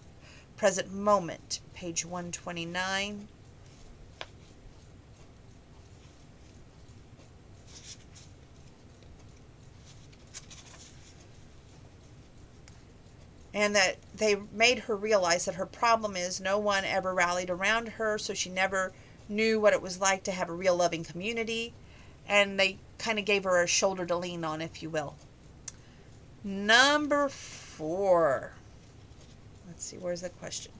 present moment. Page 129. And that they made her realize that her problem is no one ever rallied around her, so she never knew what it was like to have a real loving community. And they kind of gave her a shoulder to lean on, if you will. Number 4. Let's see, where's the question?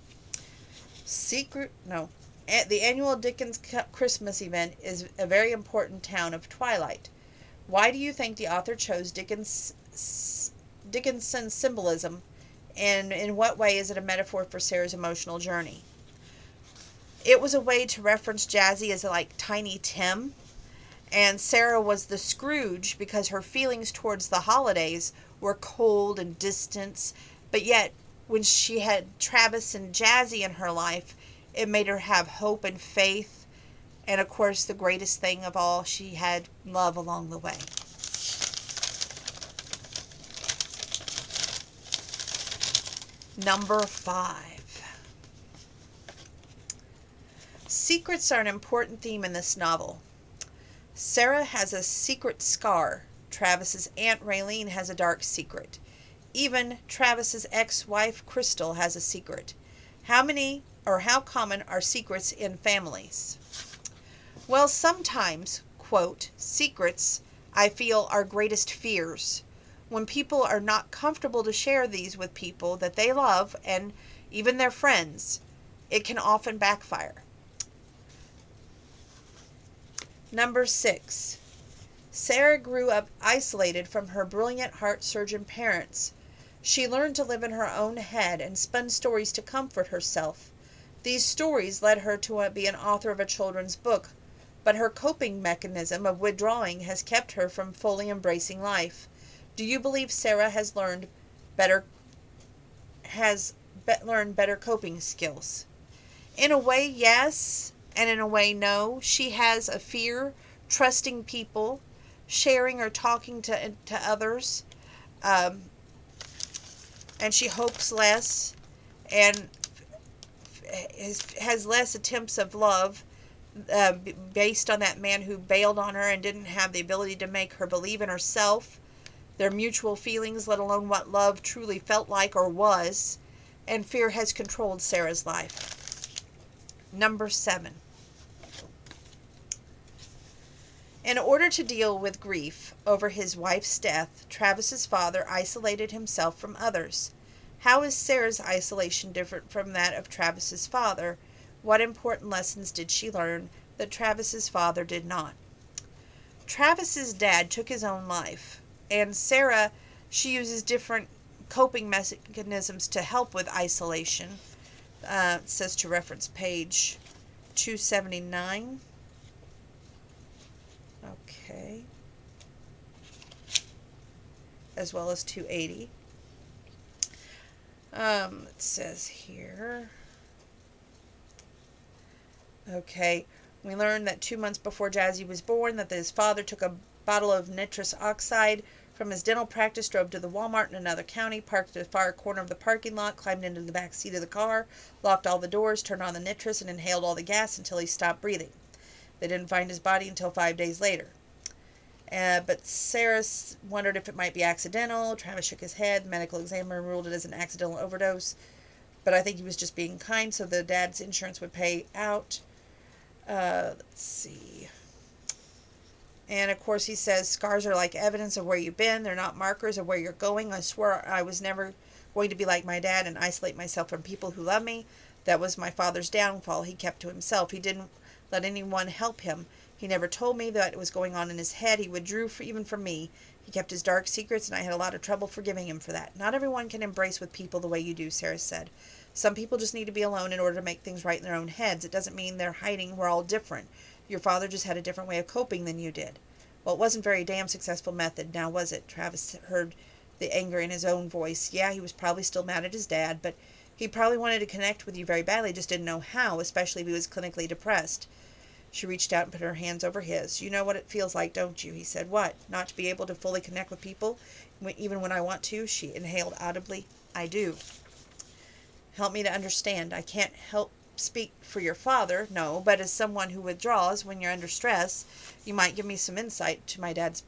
The annual Dickens Christmas event is a very important town of Twilight. Why do you think the author chose Dickinson's symbolism? And in what way is it a metaphor for Sarah's emotional journey? It was a way to reference Jazzy as like Tiny Tim. And Sarah was the Scrooge because her feelings towards the holidays were cold and distant. But yet, when she had Travis and Jazzy in her life, it made her have hope and faith. And of course, the greatest thing of all, she had love along the way. Number 5. Secrets are an important theme in this novel. Sarah has a secret scar. Travis's Aunt Raylene has a dark secret. Even Travis's ex-wife Crystal has a secret. How many or how common are secrets in families? Well, sometimes, quote, secrets, I feel, are greatest fears. When people are not comfortable to share these with people that they love and even their friends, it can often backfire. Number 6. Sarah grew up isolated from her brilliant heart surgeon parents. She learned to live in her own head and spun stories to comfort herself. These stories led her to be an author of a children's book, but her coping mechanism of withdrawing has kept her from fully embracing life. Do you believe Sarah has learned better coping skills? In a way, yes, and in a way, no. She has a fear, trusting people, sharing or talking to others, and she hopes less and has less attempts of love based on that man who bailed on her and didn't have the ability to make her believe in herself, their mutual feelings, let alone what love truly felt like or was, and fear has controlled Sarah's life. Number 7. In order to deal with grief over his wife's death, Travis's father isolated himself from others. How is Sarah's isolation different from that of Travis's father? What important lessons did she learn that Travis's father did not? Travis's dad took his own life, and Sarah, she uses different coping mechanisms to help with isolation. It says to reference page 279. Okay. As well as 280. It says here. Okay. We learned that 2 months before Jazzy was born, that his father took a bottle of nitrous oxide from his dental practice, drove to the Walmart in another county, parked at the far corner of the parking lot, climbed into the back seat of the car, locked all the doors, turned on the nitrous, and inhaled all the gas until he stopped breathing. They didn't find his body until 5 days later. But Sarah wondered if it might be accidental. Travis shook his head. The medical examiner ruled it as an accidental overdose. But I think he was just being kind, so the dad's insurance would pay out. Let's see. And of course he says, scars are like evidence of where you've been. They're not markers of where you're going. I swear I was never going to be like my dad and isolate myself from people who love me. That was my father's downfall. He kept to himself. He didn't let anyone help him. He never told me that was going on in his head. He withdrew even from me. He kept his dark secrets, and I had a lot of trouble forgiving him for that. Not everyone can embrace with people the way you do, Sarah said. Some people just need to be alone in order to make things right in their own heads. It doesn't mean they're hiding. We're all different. Your father just had a different way of coping than you did. Well, it wasn't a very damn successful method, now was it? Travis heard the anger in his own voice. Yeah, he was probably still mad at his dad, but he probably wanted to connect with you very badly, just didn't know how, especially if he was clinically depressed. She reached out and put her hands over his. You know what it feels like, don't you? He said. What? Not to be able to fully connect with people, even when I want to? She inhaled audibly. I do. Help me to understand. I can't help speak for your father, no, but as someone who withdraws when you're under stress, you might give me some insight to my dad's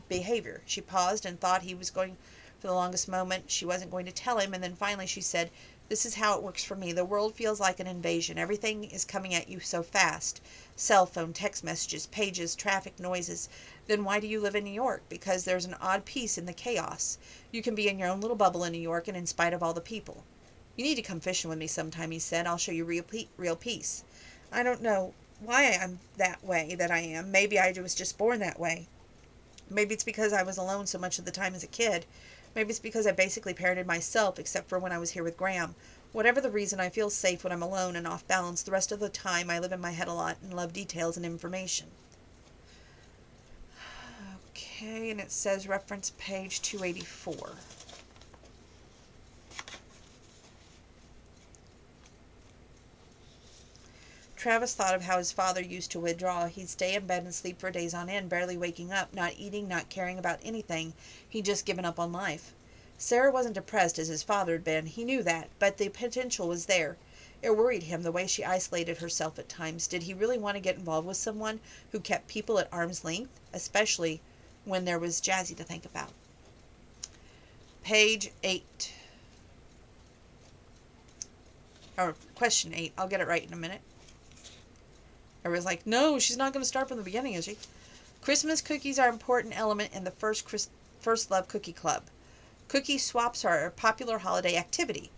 behavior. She paused and thought he was going for the longest moment. She wasn't going to tell him, and then finally she said, this is how it works for me. The world feels like an invasion. Everything is coming at you so fast. Cell phone, text messages, pages, traffic, noises. Then why do you live in New York? Because there's an odd peace in the chaos. You can be in your own little bubble in New York, and in spite of all the people. You need to come fishing with me sometime, he said. I'll show you real peace. I don't know why I'm that way that I am. Maybe I was just born that way. Maybe it's because I was alone so much of the time as a kid. Maybe it's because I basically parented myself, except for when I was here with Graham. Whatever the reason, I feel safe when I'm alone and off balance. The rest of the time, I live in my head a lot and love details and information. Okay, and it says reference page 284. Travis thought of how his father used to withdraw. He'd stay in bed and sleep for days on end, barely waking up, not eating, not caring about anything. He'd just given up on life. Sarah wasn't depressed as his father had been. He knew that, but the potential was there. It worried him, the way she isolated herself at times. Did he really want to get involved with someone who kept people at arm's length, especially when there was Jazzy to think about? Page 8. Or question 8. I'll get it right in a minute. Everyone's like, no, she's not going to start from the beginning, is she? Christmas cookies are an important element in the First Love Cookie Club. Cookie swaps are a popular holiday activity.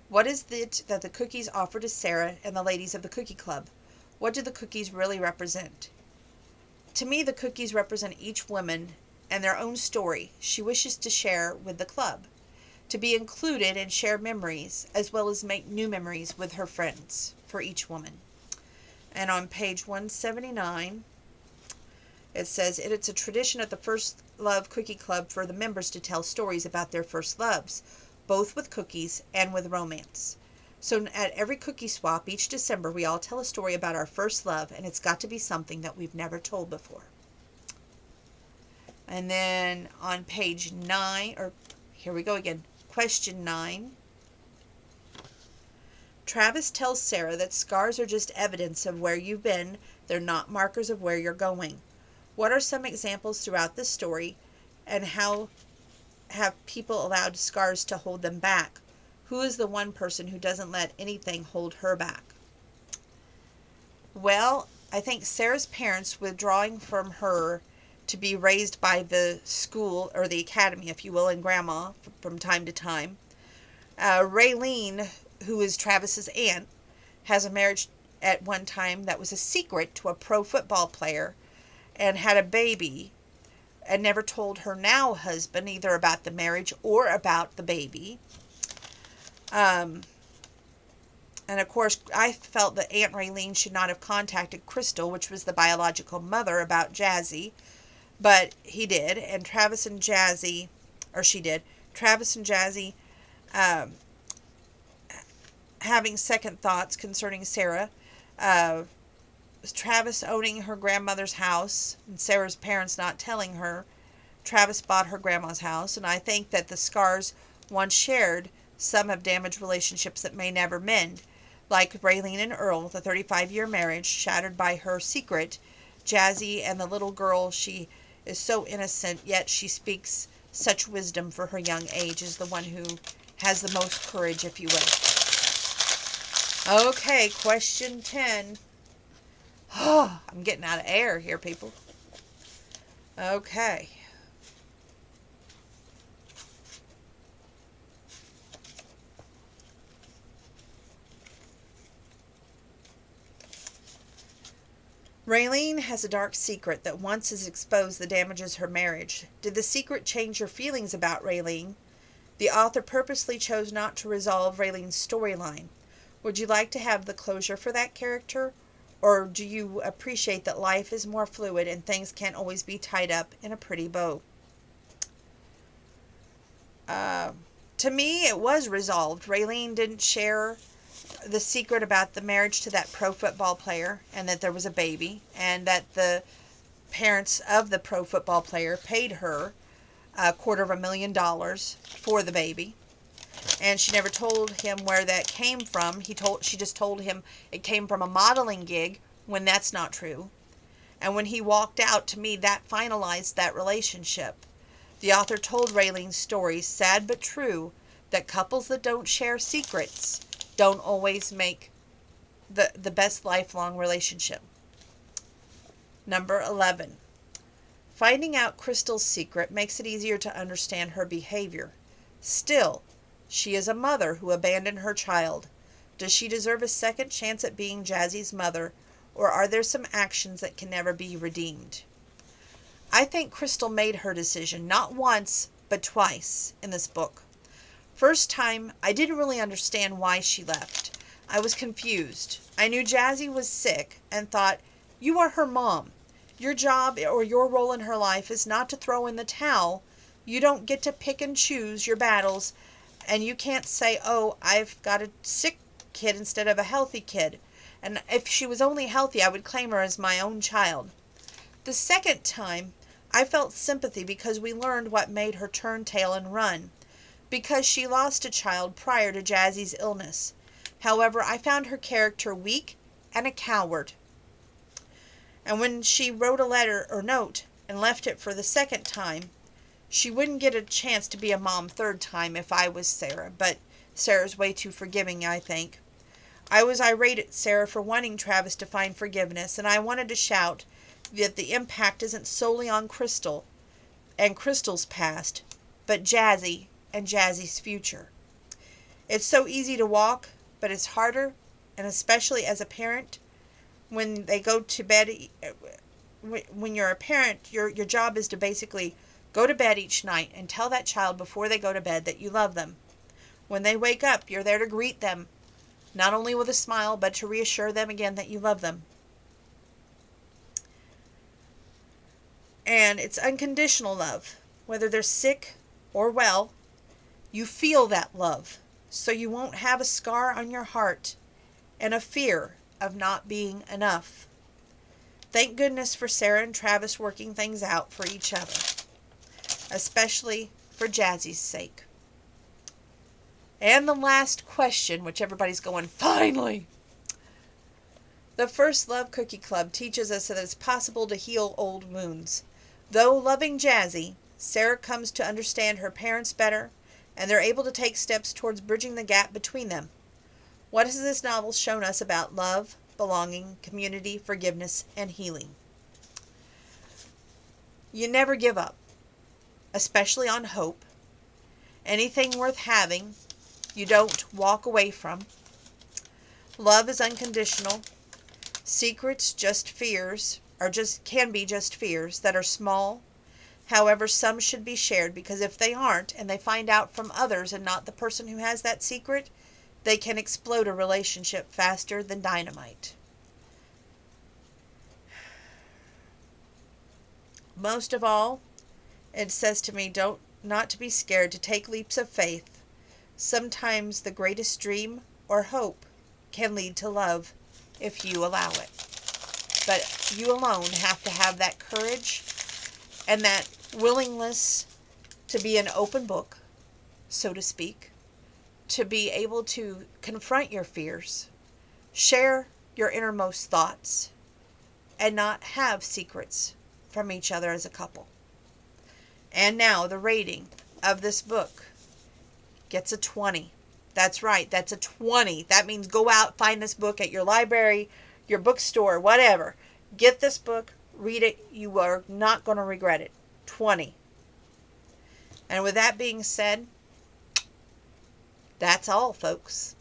What is it that the cookies offer to Sarah and the ladies of the Cookie Club? What do the cookies really represent? To me, the cookies represent each woman and their own story she wishes to share with the club, to be included and share memories, as well as make new memories with her friends for each woman. And on page 179, it says, it's a tradition at the First Love Cookie Club for the members to tell stories about their first loves, both with cookies and with romance. So at every cookie swap each December, we all tell a story about our first love, and it's got to be something that we've never told before. And then on page 9, or here we go again, question 9. Travis tells Sarah that scars are just evidence of where you've been. They're not markers of where you're going. What are some examples throughout this story, and how have people allowed scars to hold them back? Who is the one person who doesn't let anything hold her back? Well, I think Sarah's parents withdrawing from her to be raised by the school, or the academy, if you will, and Grandma from time to time. Raylene, who is Travis's aunt, has a marriage at one time that was a secret to a pro football player, and had a baby, and never told her now husband either about the marriage or about the baby. And of course, I felt that Aunt Raylene should not have contacted Crystal, which was the biological mother, about Jazzy, but he did, and Travis and Jazzy, having second thoughts concerning Sarah. Travis owning her grandmother's house and Sarah's parents not telling her. Travis bought her grandma's house, and I think that the scars once shared, some have damaged relationships that may never mend, like Raylene and Earl, the 35-year marriage shattered by her secret. Jazzy and the little girl, she is so innocent, yet she speaks such wisdom for her young age, is the one who has the most courage, if you will. Okay, question 10. Oh, I'm getting out of air here, people. Okay. Raylene has a dark secret that once is exposed that damages her marriage. Did the secret change your feelings about Raylene? The author purposely chose not to resolve Raylene's storyline. Would you like to have the closure for that character? Or do you appreciate that life is more fluid and things can't always be tied up in a pretty bow? Uh, to me, it was resolved. Raylene didn't share the secret about the marriage to that pro football player and that there was a baby and that the parents of the pro football player paid her $250,000 for the baby, and she never told him where that came from. She just told him it came from a modeling gig, when that's not true. And when he walked out, to me, that finalized that relationship. The author told Raylene's story, sad but true, that couples that don't share secrets don't always make the best lifelong relationship. Number 11. Finding out Crystal's secret makes it easier to understand her behavior. Still, she is a mother who abandoned her child. Does she deserve a second chance at being Jazzy's mother, or are there some actions that can never be redeemed? I think Crystal made her decision, not once, but twice in this book. First time, I didn't really understand why she left. I was confused. I knew Jazzy was sick and thought, you are her mom. Your job or your role in her life is not to throw in the towel. You don't get to pick and choose your battles, and you can't say, oh, I've got a sick kid instead of a healthy kid. And if she was only healthy, I would claim her as my own child. The second time, I felt sympathy because we learned what made her turn tail and run, because she lost a child prior to Jazzy's illness. However, I found her character weak and a coward. And when she wrote a letter or note and left it for the second time, she wouldn't get a chance to be a mom third time if I was Sarah, but Sarah's way too forgiving, I think. I was irate at Sarah for wanting Travis to find forgiveness, and I wanted to shout that the impact isn't solely on Crystal and Crystal's past, but Jazzy and Jazzy's future. It's so easy to walk, but it's harder, and especially as a parent, when they go to bed, when you're a parent, your job is to basically go to bed each night and tell that child before they go to bed that you love them. When they wake up, you're there to greet them, not only with a smile, but to reassure them again that you love them. And it's unconditional love. Whether they're sick or well, you feel that love, so you won't have a scar on your heart and a fear of not being enough. Thank goodness for Sarah and Travis working things out for each other, especially for Jazzy's sake. And the last question, which everybody's going, finally! The First Love Cookie Club teaches us that it's possible to heal old wounds. Though loving Jazzy, Sarah comes to understand her parents better, and they're able to take steps towards bridging the gap between them. What has this novel shown us about love, belonging, community, forgiveness, and healing? You never give up, especially on hope. Anything worth having, you don't walk away from. Love is unconditional. Secrets can be just fears that are small. However, some should be shared, because if they aren't and they find out from others and not the person who has that secret, they can explode a relationship faster than dynamite. Most of all, it says to me, not to be scared, to take leaps of faith. Sometimes the greatest dream or hope can lead to love if you allow it. But you alone have to have that courage and that willingness to be an open book, so to speak, to be able to confront your fears, share your innermost thoughts, and not have secrets from each other as a couple. And now the rating of this book gets a 20. That's right, that's a 20. That means go out, find this book at your library, your bookstore, whatever. Get this book, Read it. You are not going to regret it. 20. And with that being said, that's all, folks.